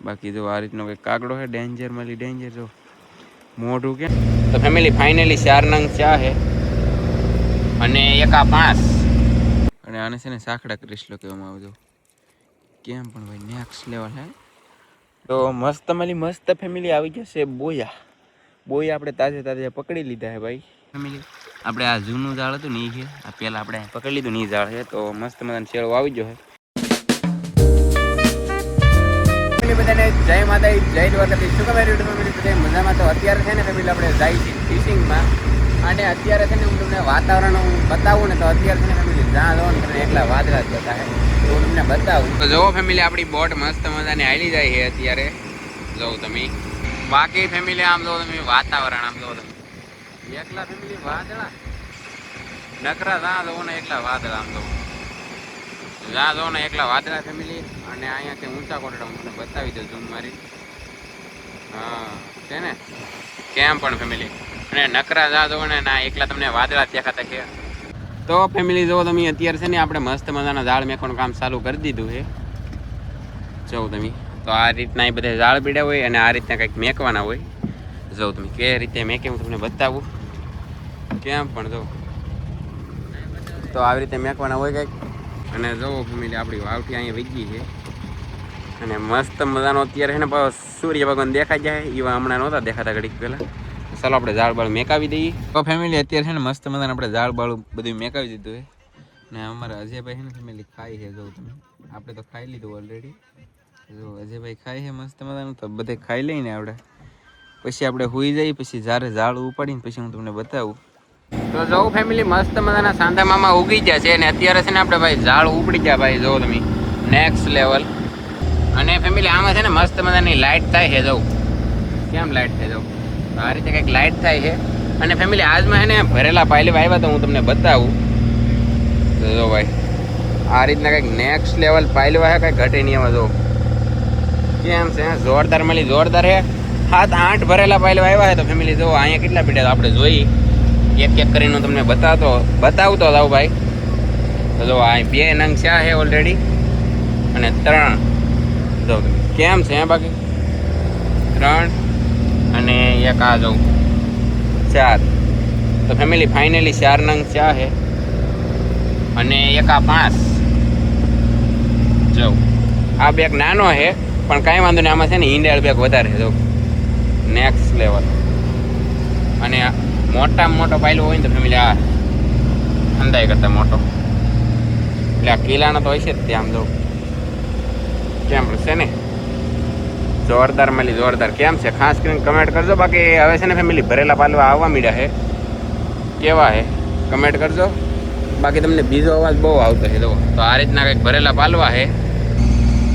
બાકી જો આ રીતનો કંઈક કાગડો છે, ડેન્જર મળી ડેન્જર. જો મોઢું કે તો ફેમિલી ફાઇનલી 4 નંગ ચા છે અને એકા 5 અને આને છે ને સાખડા ક્રિસ્લો કહેવામાં આવે. જો કેમ પણ ભાઈ નેક્સ્ટ લેવલ હે. તો મસ્ત મળી મસ્ત ફેમિલી આવી જશે બોયા. બોયા આપણે તાજે પકડી લીધા હે ભાઈ ફેમિલી. આપણે આ જૂનું ઝાડ હતું ને એ છે, આ પહેલાં આપણે પકડી લીધું ને એ ઝાડ છે. તો મસ્ત મજાનો શેળો આવી ગયો છે બધાને. જય માતા જય દ્વારકાધીશ. શું ખબર યુટ્યુબ ફેમિલી બધા મજામાં? તો અત્યારે છે ને ફેમિલી આપણે જાય છે ફિશિંગમાં. અને અત્યારે છે ને હું તમને વાતાવરણ બતાવું ને તો અત્યારે છે ને ફેમિલી જ્યાં જવાનું તમને એકલા વાદળા જ બતાવે તો હું તમને બતાવું. તો જુઓ ફેમિલી આપણી બોટ મસ્ત મજાની હાલી જાય છે અત્યારે. જોઉં તમે બાકી ફેમિલી આમ જો તમે વાતાવરણ આમ જો એકલા ફેમિલી વાદળા નકરા જ્યાં જવો ને એકલા વાદળા આમ જો જ્યાં જવો ને એકલા વાદળા ફેમિલી. અને અહીંયાથી ઊંચા કોટડા હું તમને બતાવી દઉં ઝૂમ મારી. હા છે ને કેમ પણ ફેમિલી. અને નકરા જ્યાં જવો ને ના એકલા તમને વાદળા દેખાતા કે. તો ફેમિલી જો તમે અત્યારે છે ને આપણે મસ્ત મજાના ઝાડ મેકવાનું કામ ચાલુ કરી દીધું છે. જો તમે તો આ રીતના એ બધા ઝાડ પીડ્યા હોય અને આ રીતના કંઈક મેકવાના હોય. જો તમે કે રીતે મેકે હું તમને બતાવું કેમ પણ જો. તો આવી રીતે મેકવાના હોય કંઈક. અને જો ફેમિલી આપણી વાવઠી અહીંયા વીગી છે અને મસ્ત મજાનો અત્યારે છે ને સૂર્ય ભગવાન દેખાઈ જાય એવા હમણાં નહોતા દેખાતા ઘડીક પહેલાં. ચાલો આપણે ઝાડ બાળ મેકાવી દઈએ. તો ફેમિલી અત્યારે છે ને મસ્ત મજાને આપણે ઝાડ બાળ બધું મેકાવી દીધું છે. ને અમારા અજયભાઈ છે ને ફેમિલી ખાઈ છે. જો તમે આપણે તો ખાઈ લીધું ઓલરેડી. જો અજયભાઈ ખાઈ છે મસ્ત મજાનું. તો બધે ખાઈ લઈને આપણે પછી આપણે હુઈ જઈએ. પછી જ્યારે ઝાડ ઉપાડીને પછી હું તમને બતાવું. તો જો ફેમિલી મસ્ત મજાના સાંધા મામા ઉગી ગયા છે. અને અત્યારે છે ને આપણે ભાઈ ઝાડ ઉપડી ગયા ભાઈ. જો તમે નેક્સ્ટ લેવલ. અને ફેમિલી આમાં છે ને મસ્ત મજાની લાઇટ થાય છે. જો કેમ લાઇટ થાય. જો આ રીતે કંઈક લાઇટ થાય છે. અને ફેમિલી આજમાં છે ને ભરેલા પાયલી આવ્યા તો હું તમને બતાવું. તો જો ભાઈ આ રીતના કંઈક નેક્સ્ટ લેવલ પાયલી છે. કંઈક ઘટે નહીં એમાં. જો કેમ છે જોરદાર મળી જોરદાર છે. 7-8 ભરેલા પાયલો આવ્યા છે. તો ફેમિલી જો અહીંયા કેટલા પીડ્યા તો આપણે જોઈ એક એક કરીને હું તમને બતાવતો જાઉં ભાઈ. તો જો આ 2 નંગ છે ઓલરેડી અને 3 જો કેમ છે બાકી 3 અને એક આ જાઉં 4. તો ફેમિલી ફાઇનલી 4 નંગ ચા છે અને એક આ 5. જો આ બેગ નાનો છે પણ કાંઈ વાંધો નહીં. આમાં છે ને ઈંડેળ બેગ વધારે છે. જો નેક્સ્ટ લેવલ. અને મોટામાં મોટો પાયલો હોય ને તો ફેમિલી આ અંદાય કરતા મોટો એટલે આ કિલ્લાનો તો હોય છે જ ત્યાં. આમ જો કેમ છે ને જોરદાર મળી જોરદાર. કેમ છે ખાસ કરીને કમેન્ટ કરજો. બાકી હવે છે ને ફેમિલી ભરેલા પાલવા આવવા માંડ્યા છે. કેવા છે કમેન્ટ કરજો. બાકી તમને બીજો અવાજ બહુ આવતો છે. જો તો આ રીતના કંઈક ભરેલા પાલવા છે.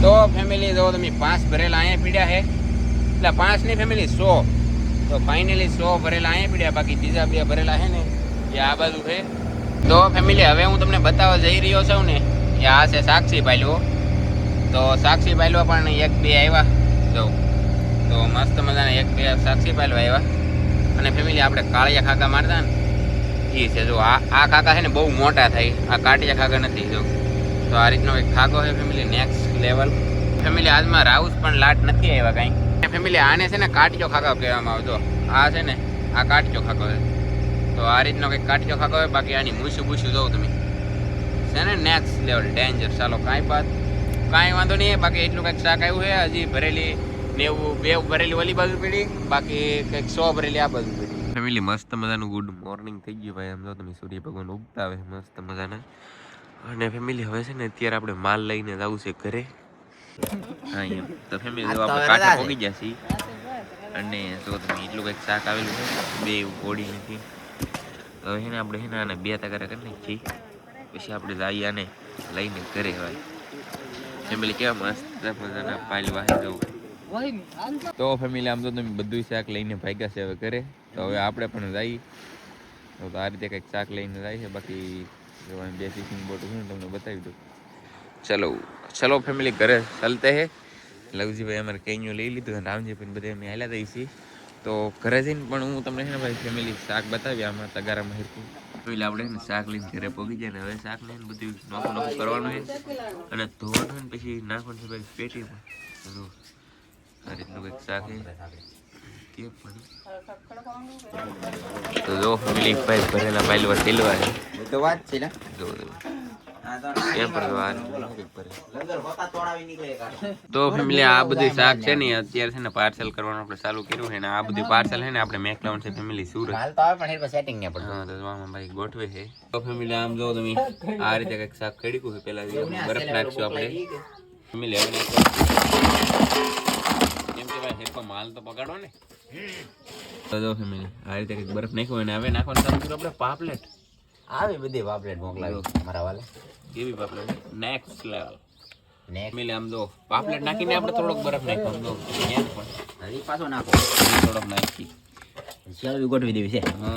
તો ફેમિલી જો તમે 5 ભરેલા અહીંયા પીડ્યા છે. એટલે 5 ની ફેમિલી 100. તો ફાઇનલી 100 ભરેલા અહીંયા પીડ્યા. બાકી બીજા 2 ભરેલા છે ને એ આ બાજુ છે. તો ફેમિલી હવે હું તમને બતાવવા જઈ રહ્યો છું ને એ આ છે સાક્ષી પાયલો. તો સાક્ષી પાયલો પણ 1-2 આવ્યા. જો તો મસ્ત મજાના 1-2 સાક્ષી પાયલો આવ્યા. અને ફેમિલી આપણે કાળિયા ખાકા મારતા ને એ છે. જો આ ખાકા છે ને બહુ મોટા થાય. આ કાટિયા ખાકા નથી. જો તો આ રીતનો એક ખાકો છે ફેમિલી નેક્સ્ટ લેવલ. ફેમિલી આજમાં રાઉસ પણ લાટ નથી આવ્યા કાંઈ. ફેમિલી આને છે ને કાટિયો ખાકો કહેવામાં આવે. જો આ છે ને આ કાટિયો ખાકો છે. તો આ રીતનો કંઈક કાટિયો ખાકો હોય. બાકી આની મૂછું બૂછું જોઉં તમે છે ને નેક્સ્ટ લેવલ ડેન્જર. ચાલો કાંઈ વાંધો નહીં. બાકી એટલું કંઈક શાક આવ્યું છે. હજી ભરેલી 90 ભરેલી ઓલી બાજુ પીડી. બાકી કંઈક 100 ભરેલી આ બાજુ પીડી. ફેમિલી મસ્ત મજાનું ગુડ મોર્નિંગ થઈ ગયું ભાઈ. આમ જો તમે સૂર્ય ભગવાન ઉગતા આવે મસ્ત મજાના. અને ફેમિલી હવે છે ને અત્યારે આપણે માલ લઈને જવું છે ઘરે. હા તો ફેમિલી જો આપણે કાંઠે પહોંચી ગયા છીએ. અને જો તમે એટલું કંઈક શાક આવેલું છે 2 ઘોડી નથી. તો હવે છે ને આપણે છે ને આને 2 તગારા કરી નાખીએ. પછી આપણે જઈએ આને લઈને ઘરે ભાઈ. ફેમિલી કેવા મસ્ત મજાના પાલવા છે. જવું તો ફેમિલી આમ તો તમે બધું શાક લઈને ભાગ્યા છે હવે ઘરે. તો હવે આપણે પણ જઈએ. તો આ રીતે કંઈક શાક લઈને જાય છે. બાકી 2 ફિશિંગ બોટ છે ને તમને બતાવી દઉં. ચલો ફેમિલી ઘરે ચાલતે હે. લવજીભાઈ અમારે કેન્યું લઈ લીધું અને રામજીભાઈ બધે અમે હાલ્યા દઈએ છીએ. તો ઘરે જઈને પણ હું તમને છે ને ભાઈ ફેમિલી શાક બતાવી આમાં તગારામાં હેરકું. એટલે આપણે ને શાક લઈને ઘરે પહોંચી જાય ને હવે શાક લઈને બધું નોખું કરવાનું છે અને ધોવાનું ને પછી નાખવાનું છે ભાઈ પેટીમાં. આ રીતનું કંઈક શાક છે તો જો ફેમિલી ભાઈ ભરેલા પાયલવા તેલવા છે તો વાત છે ને જો કેમ પડવા તો ફેમિલી આ બધું શાક છે ને અત્યારે છે ને પાર્સલ કરવાનું આપણે ચાલુ કર્યું છે ને આ બધું પાર્સલ છે ને આપણે મેકલાઉન છે ફેમિલી સુરત હાલ તો આવે પણ એ સેટિંગ ને પડે હા તો મામા ભાઈ ગોઠવે છે તો ફેમિલી આમ જો તમે આ રીતે કંઈક શાક ખેડ્યું છે પેલા બરફ નાખશું આપણે ફેમિલી હવે કેમ કે ભાઈ હેરકો માલ તો પકડો ને તો જો ફેમિલી આ રીતે કંઈક બરફ નાખ્યો અને હવે નાખવાનું ચાલુ કર્યું આપણે પાપલેટ આવી બધી પાપલેટ મોકલાવી મારા વાલે કેવી પાપલેટ નેક્સ્ટ લેવલ ફેમિલી આમ જો પાપલેટ નાખીને આપણે થોડોક બરફ નાખ્યો આમ જો એમ પણ હજી પાછો નાખો થોડોક નાખી શેળવી ગોઠવી દેવી છે હા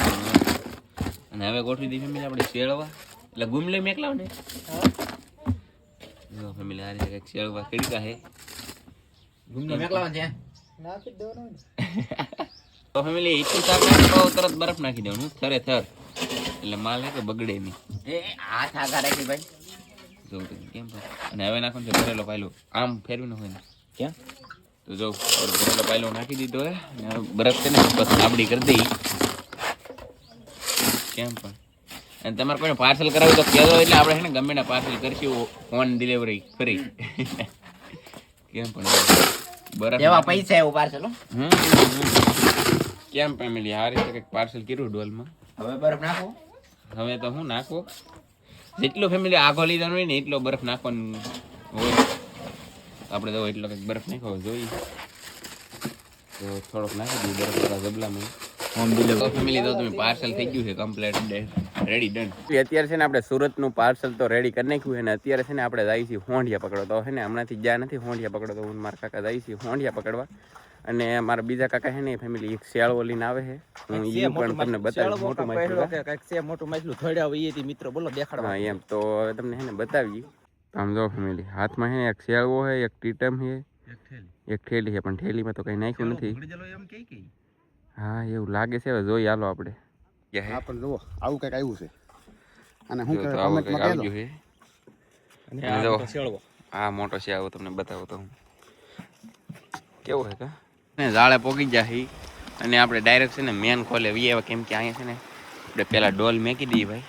અને હવે ગોઠવી દઈએ ફેમિલી આપણે શેળવા એટલે ગુમલે મેકલાવ ને જો ફેમિલી આ રીતે કંઈક શેળવા કડકા છે ગુમનો મેકલાવા છે તો ફેમિલી એટલું શાક નાખી તો તરત બરફ નાખી દેવાનું થરે થર એટલે માલ હે કે બગડે નહીં એ હાથ આગા રાખી ભાઈ જો કેમ અને હવે નાખવાનું છે ભરેલો પાયલો આમ ફેરવી ન હોય ને ક્યાં તો જો ભરેલો પાયલો નાખી દીધો હે અને બરફ છે ને બસ લાબડી કરી દઈ કેમ પણ અને તમારે કોઈને પાર્સલ કરાવ્યું તો કહેજો એટલે આપણે છે ને ગમે ના પાર્સલ કરશું ઓન ડિલિવરી ફ્રી કેમ પણ બરફ એવા પૈસા એવું પાર્સલ કેમ ફેમિલી આ રીતે કંઈક પાર્સલ કર્યું ડોલમાં હવે બરફ નાખો હવે તો હું નાખો જેટલો ફેમિલી આગો લીધા હોય ને એટલો બરફ નાખવાનું હોય આપણે તો એટલો કંઈક બરફ નાખવો જોઈએ તો થોડોક નાખી દઈએ બરફ વાળા જબલામાં હોમ ડિલિવરી ફેમિલી તો તમે પાર્સલ થઈ ગયું છે કમ્પ્લીટ રેડી ડન અત્યારે છે ને આપણે સુરતનું પાર્સલ તો રેડી કરી નાખ્યું છે ને અત્યારે છે ને આપણે જઈએ છીએ હોંડિયા પકડો તો છે ને હમણાંથી જ્યાં નથી હોંડિયા પકડો તો હું મારા કાકા જઈએ છીએ હોંડિયા પકડવા અને મારા બીજા કાકા છે ને ફેમિલી એક શિયાળો લઈને આવે છે હું એ પણ તમને બતાવીશ મોટું માછલું છે મોટું માછલું થોડ્યા હોય એ મિત્રો બોલો દેખાડવા હા એમ તો હવે તમને છે ને બતાવીએ આમ જો ફેમિલી હાથમાં છે ને એક શિયાળો છે એક ટીટમ છે એક થેલી છે પણ થેલીમાં તો કંઈ નાખ્યું નથી હા એવું લાગે છે હવે જોઈએ હાલો આપણે પણ જુઓ આવું કંઈક આવ્યું છે અને હું હા મોટો છે આવો તમને બતાવો તો હું કેવો છે કા ને જાળે પોગી જાય અને આપણે ડાયરેક્ટ છે ને મેન ખોલે વીએ કેમ કે અહીંયા છે ને આપણે પેલા ડોલ મેકી દઈએ ભાઈ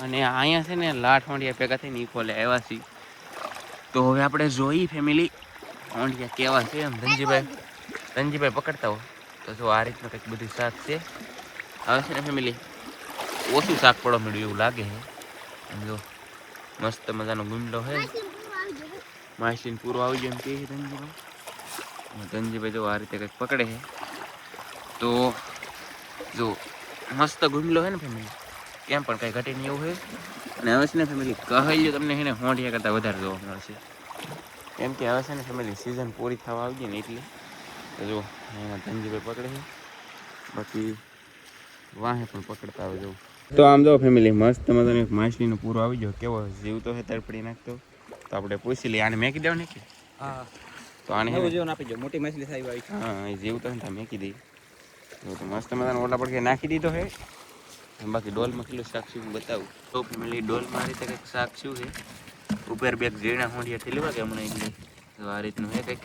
અને અહીંયા છે ને લાઠ હોંડિયા ભેગા થઈને એ ખોલે આવ્યા છીએ તો હવે આપણે જોઈ ફેમિલી હોંડિયા કેવા છે એમ ધનજીભાઈ પકડતા હો તો જો આ રીતનું કંઈક બધું શાક છે હવે છે ને ફેમિલી ઓછું શાક પડવા મળ્યું એવું લાગે છે એમ જો મસ્ત મજાનો ગુંડલો છે માછલીને પૂરો આવી ગયો એમ કે છે ધનજીભાઈ જો આ રીતે કંઈક પકડે છે તો જો મસ્ત ગુંડલો છે ને ફેમિલી કેમ પણ કંઈ ઘટે નહીં એવું છે અને હવે છે ને ફેમિલી કહેલું તમને છે ને હોંડિયા કરતાં વધારે જોવા મળશે કેમ કે હવે છે ને ફેમિલી સિઝન પૂરી થવા આવી ગઈ ને એટલે તો જો અહીંયા ધનજીભાઈ પકડે છે બાકી વાહે પણ પકડતા આવે જવું તો આમ જો ફેમિલી મસ્ત મજાનો એક માછલીનો પૂરો આવી ગયો કેવો જીવ તો છે તડપડી નાખતો તો આપણે પૂછી લઈએ આને મેકી દેવ ને કે હા તો આને જીવન આપી દો મોટી માછલી સાહેબ આવી હા એ જીવ તો ને મેકી દઈ તો મસ્ત મજાનો ઓલા પડકે નાખી દીધો છે બાકી ડોલમાં કેટલું શાક શું બતાવું તો ફેમિલી ડોલમાં આ રીતે કંઈક શાક શું છે ઉપર બે ઝીણા હોંડિયાથી લેવા કે હમણાં એટલે તો આ રીતનું છે કંઈક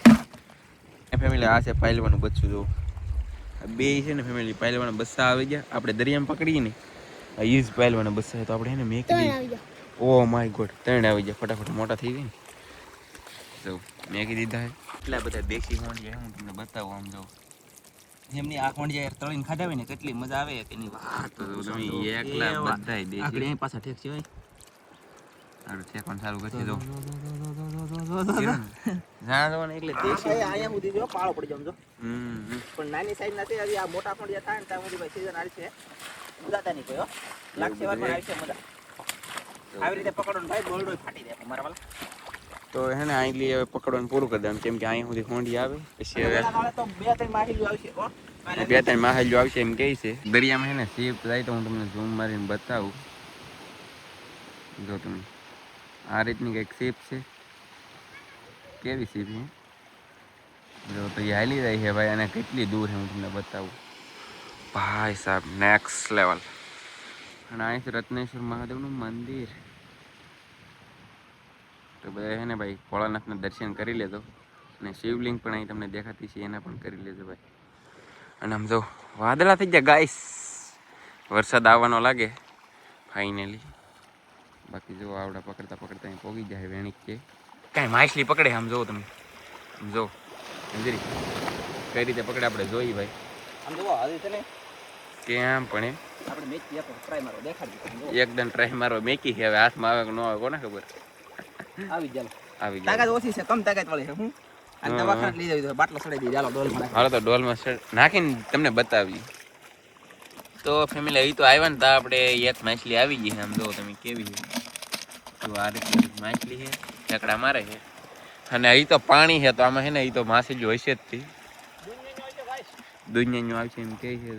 ફેમિલી આ છે પાયલવાનું બચ્ચું જો બે છે ને ફેમિલી પાયલવાના બસ્સા આવી ગયા આપણે દરિયામાં પકડીએ ને આ ઈ જ પાયલવાના બસ્સા તો આપણે એને મેકી દઈએ ઓ માય ગોડ ત્રણ આવી ગયા ફટાફટ મોટા થઈ ગયા ને જો મેકી દીધા છે એટલા બધા દેશી હોંડિયા હું તમને બતાવું આમ જો એમની આ કોંડિયા તળીને ખાધા હોય ને કેટલી મજા આવે તેની વાત તો તમે એકલા બધાય દેશી આકડે અહીં પાછા ઠેક છે હોય તારું ઠેકવાનું ચાલુ કરી દો જાણા જવાના એટલે દેશી અહીંયા સુધી જો પાળો પડી જાવ જો પણ નાની સાઈઝ ના છે આ મોટા કોંડિયા થાય ને ત્યાં સુધી ભાઈ સીઝન આવી છે મજાતા નહીં કોઈ લાગશે વાર પણ આવી છે મજા આવી રીતે પકડો ને ભાઈ ગોળડો ફાટી જાય મારા વાલા તો હે ને આટલી હવે પકડવાનું પૂરું કરી દેવાનું કેમ કે અહીં સુધી હોંડી આવે પછી હવે તો બે ત્રણ માહિલી આવશે હો બે ત્રણ માહેલો આવશે એમ કહે છે દરિયામાં હે ને સીપ જાય તો હું તમને ઝૂમ મારીને બતાવું જો તમે આ રીતની કંઈક સીપ છે કેવી સીપ છે જો તો એ હાલી જાય છે ભાઈ અને કેટલી દૂર છે હું તમને બતાવું ભાઈ સાહેબ નેક્સ્ટ લેવલ અને અહીં છે રત્નેશ્વર મહાદેવનું મંદિર તો બધા છે ને ભાઈ ભોળાનાથના દર્શન કરી લેજો અને શિવલિંગ પણ અહીં તમને દેખાતી છે એના પણ કરી લેજો ભાઈ. અને આમ જો વાદળા થઈ ગયા ગાઈસ, વરસાદ આવવાનો લાગે ફાઇનલી. બાકી જો આવડા પકડતા પકડતા અહીં પોગી જાય વેણિક કે કાંઈ માછલી પકડે. આમ જો તમે, આમ જો અંજરી કઈ રીતે પકડે આપણે જોઈએ ભાઈ. આમ જુઓ હજી છે ને કેમ પણ આપણે મેચી એક ટ્રાય મારો દેખાડી એકદમ ટ્રાય મારો મેકી છે. હવે હાથમાં આવે કે ન આવે કોને ખબર. આવી જાય આવી જાય. તાકાત ઓછી છે, કમ તાકાત વાળી છે. હું આ દવાખાને લઈ જવી તો બાટલો સડાઈ દી. ચાલો ડોલમાં હાલો તો ડોલમાં નાખીને તમને બતાવી. તો ફેમિલી અહીં તો આવ્યા ને તો આપણે એક માછલી આવી ગઈ છે. આમ જો તમે કેવી છે. તો આ રીતની માછલી છે, ઠેકડા મારે છે. અને અહીં તો પાણી છે તો આમાં છે ને અહીં તો માછલી હશે જ થી દુનિયાનું આવશે એમ કહે છે.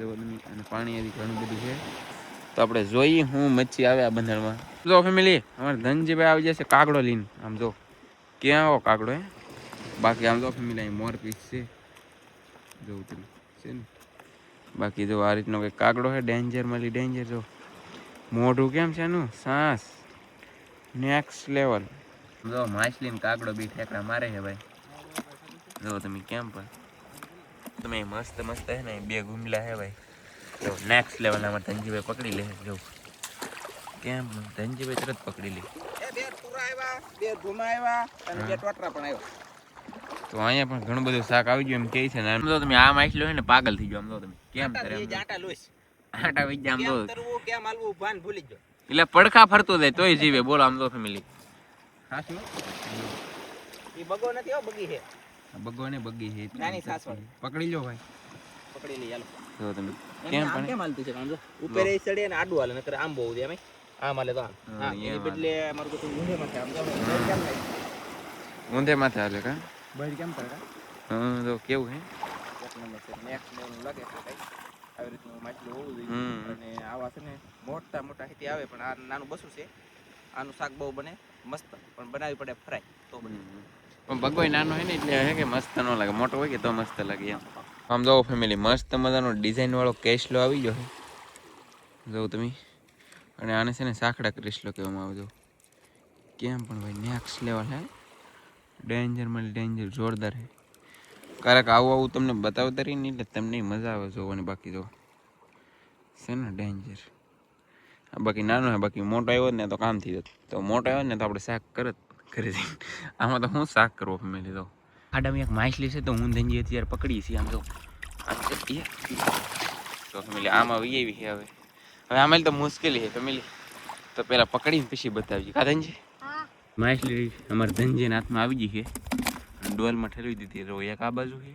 અને પાણી હજી ઘણું બધું છે. તો આપણે જોઈએ હું મચ્છી આવે આ બંધણમાં. જો ફેમિલી અમારે ધનજીભાઈ આવી જશે કાગડો લઈને. આમ જો ક્યાં આવો કાગડો હે. બાકી આમ જો ફેમિલી અહીં મોર પીસ છે જોવું તમે છે ને. બાકી જો આ રીતનો કંઈક કાગડો છે. ડેન્જર મળી ડેન્જર. જો મોઢું કેમ છે એનું, સાસ નેક્સ્ટ લેવલ. જો માછલી ને કાગડો બી ઠેકડા મારે છે ભાઈ. જો તમે કેમ પણ તમે મસ્ત મસ્ત છે ને બે ગુમલા છે ભાઈ. જો નેક્સ્ટ લેવલ આમાં ધનજીભાઈ પકડી લે. જો કેમ ધનજીભાઈ તરત પકડી લે. બે પૂરા આવ્યા, બે ધુમા આવ્યા અને બે ટોટરા પણ આવ્યા. તો અહીંયા પણ ઘણું બધું શાક આવી ગયું એમ કહે છે ને. આમ જો તમે આ માછલો છે ને પાગલ થઈ ગયો. આમ જો તમે કેમ કરે આટા લોઈસ આટા વઈ જાય. આમ જો કેમ તરવું કેમ હાલવું ભાન ભૂલી ગયો. એટલે પડખા ફરતો જાય તોય જીવે. બોલો આમ જો ફેમિલી. હા શું એ બગો નથી હો, બગી છે. બગો ને બગી છે નાની સાસવાળી. પકડી લો ભાઈ. પકડી લઈ હાલો. જો તમે કેમ કેમ પણ કેમ હાલતી છે? સમજો ઉપર એ ચડે ને આડું હાલે, નકર આમ બહુ દે. એમ આમ હાલે તો આમ. હા એમ એની બદલે મારું બધું ઊંધે માથે આમ જો બહાર કેમ થાય? ઊંધે માથે હાલે કા. બહાર કેમ કરે? હા તો કેવું હે. એક નંબર છે. નેક્સ્ટ લેવલ લાગે છે ભાઈ. આવી રીતનું માછલું હોવું જોઈએ. હમ. અને આવા છે ને મોટા મોટા હેતી આવે, પણ આ નાનું બસું છે. આનું શાક બહુ બને મસ્ત, પણ બનાવવી પડે ફ્રાય તો બને. પણ બગોય નાનો હે ને એટલે હે કે મસ્ત ન લાગે. મોટો હોય કે તો મસ્ત લાગે એમ. આમ જો ફેમિલી મસ્ત મજાનો ડિઝાઇન વાળો કેસલો આવી ગયો છે જો તમે. અને આને છે ને સાખડા કેસલો કહેવામાં આવે. જો કેમ પણ ભાઈ નેક્સ્ટ લેવલ હે. ડેન્જર માં ડેન્જર જોરદાર હે. ક્યારેક આવું આવું તમને બતાવતા રહી ને એટલે તમને મજા આવે જોવાની. બાકી જો છે ને ડેન્જર. બાકી નાનો હે. બાકી મોટો આવ્યો ને તો કામ થઈ જતું. તો મોટો આવ્યો ને તો આપણે શાક કરત કરી દઈએ. આમાં તો હું શાક કરવો ફેમિલી. તો આડામાં એક માછલી છે તો હું ધનજી અત્યારે પકડી છે. આમ જો તો ફેમિલી આમાં વી એવી છે. હવે આમાં તો મુશ્કેલી છે ફેમિલી. તો પેલા પકડીને પછી બતાવજી કા ધનજી. માછલી અમારા ધનજીના હાથમાં આવી ગઈ છે. ડોલમાં ઠેરવી દીધી. રો એક આ બાજુ છે,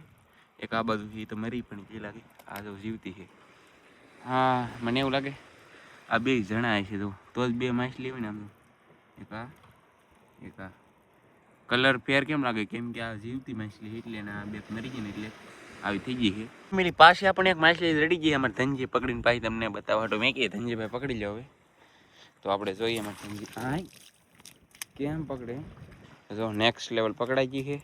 એક આ બાજુ છે. એ તો મરી પણ જે લાગે આ જો જીવતી છે. હા મને એવું લાગે આ બે જણા છે તો જ બે માછલી હોય ને. આમ એક આ કલર ફેર કેમ લાગે, કેમ કે આ જીવતી માછલી છે એટલે આ બે મરી ગઈ ને એટલે આવી થઈ ગઈ છે. મેરી પાસે આપણે એક માછલી રડી ગઈ. અમારે ધનજી પકડીને પાછી તમને બતાવવા તો મેં કહીએ ધનજીભાઈ પકડી લો. હવે તો આપણે જોઈએ અમારે ધનજી હા કેમ પકડે. જો નેક્સ્ટ લેવલ પકડાઈ ગઈ છે.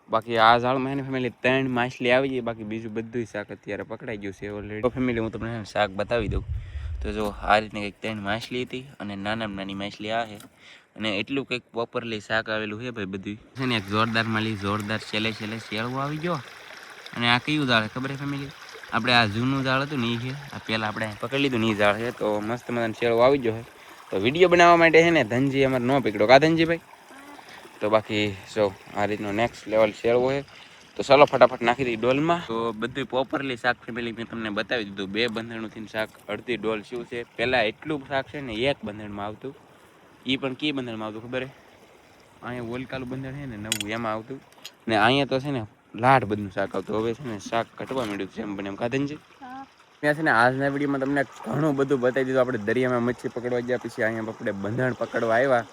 બાકી આ ઝાડમાં એને ફેમિલી 3 માછલી આવી ગઈ. બાકી બીજું બધું શાક અત્યારે પકડાઈ ગયું છે ઓલરેડી. તો ફેમિલી હું તમને શાક બતાવી દઉં. તો જો આ રીતની કંઈક 3 માછલી હતી અને નાનામાં નાની માછલી આ છે. અને એટલું કંઈક પ્રોપરલી શાક આવેલું છે ભાઈ બધું છે ને. એક જોરદાર માલી જોરદાર છેલ્લે શેળવો આવી ગયો. અને આ કયું ઝાડ ખબર છે ફેમિલી? આપણે આ જૂનું ઝાડ હતું ને એ છે. આ પહેલાં આપણે પકડી લીધું ને એ ઝાડ છે. તો મસ્ત મજાનો શેળવો આવી ગયો છે. તો વિડીયો બનાવવા માટે છે ને ધનજી અમારે ન પકડ્યો કા ધનજીભાઈ. તો બાકી જો આ રીતનો નેક્સ્ટ લેવલ શેળવો છે. તો ચાલો ફટાફટ નાખી દઈએ ડોલમાં. તો બધું પ્રોપરલી શાક ફેમિલી મેં તમને બતાવી દીધું. 2 બંધણથી શાક અડધી ડોલ શું છે. પહેલાં એટલું શાક છે ને એક બંધણમાં આવતું. એ પણ કી બંધણમાં આવતું ખબર હે? અહીંયા ઓલકાલું બંધણ છે ને નવું એમાં આવતું. ને અહીંયા તો છે ને લાડ બધું શાક આવતું. હવે છે ને શાક ઘટવા માંડ્યું છે એમ બને એમ કાધનજી. ત્યાં છે ને આજના વિડીયોમાં તમને ઘણું બધું બતાવી દીધું. આપણે દરિયામાં મચ્છી પકડવા ગયા, પછી અહીંયા આપણે બંધણ પકડવા આવ્યા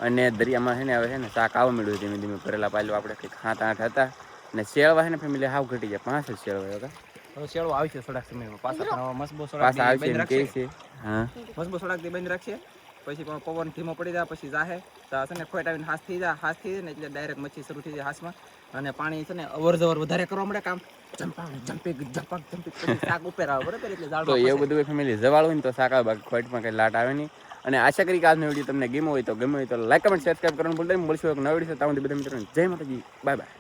અને દરિયામાં છે ને હવે છે ને શાક આવવા માંડ્યું. ધીમે ધીમે ભરેલા પાયલો આપણે કંઈક 7-8 હતા. અને શેળવા છે ને ફેમિલી હાવ ઘટી જાય. 5 જ શેળવા હતા. હવે શેળવો આવશે થોડાક સમયમાં. પાછા મસબો સોડાક પાછા આવશે એમ કહે છે. હા મસબો સોડાક થી બંધ રાખશે. પછી પવન ધીમો પડી જાય, પછી જાહે તો છે ને ખોટ આવીને હાથ થઈ જાય ને એટલે ડાયરેક્ટ મચ્છી શરૂ થઈ જાય હાથમાં. અને પાણી છે ને અવર જવર વધારે કરવા મળે કામ. જમ્પિંગ શાક ઉપર આવે બરાબર. એટલે તો એવું બધું ફેમિલી જવાળ હોય ને તો શાક આવે. બાકી ખોટમાં કંઈ લાટ આવે નહીં. અને આશા કરી કે આજનો વિડીયો તમને ગમ્યો હોય તો લાઈક કમેન્ટ સબસ્ક્રાઈબ કરવાનું ભૂલતા નહીં. મળશું એક નવા વિડીયો. ત્યાં સુધી બધા મિત્રોને જય માતાજી. Bye bye.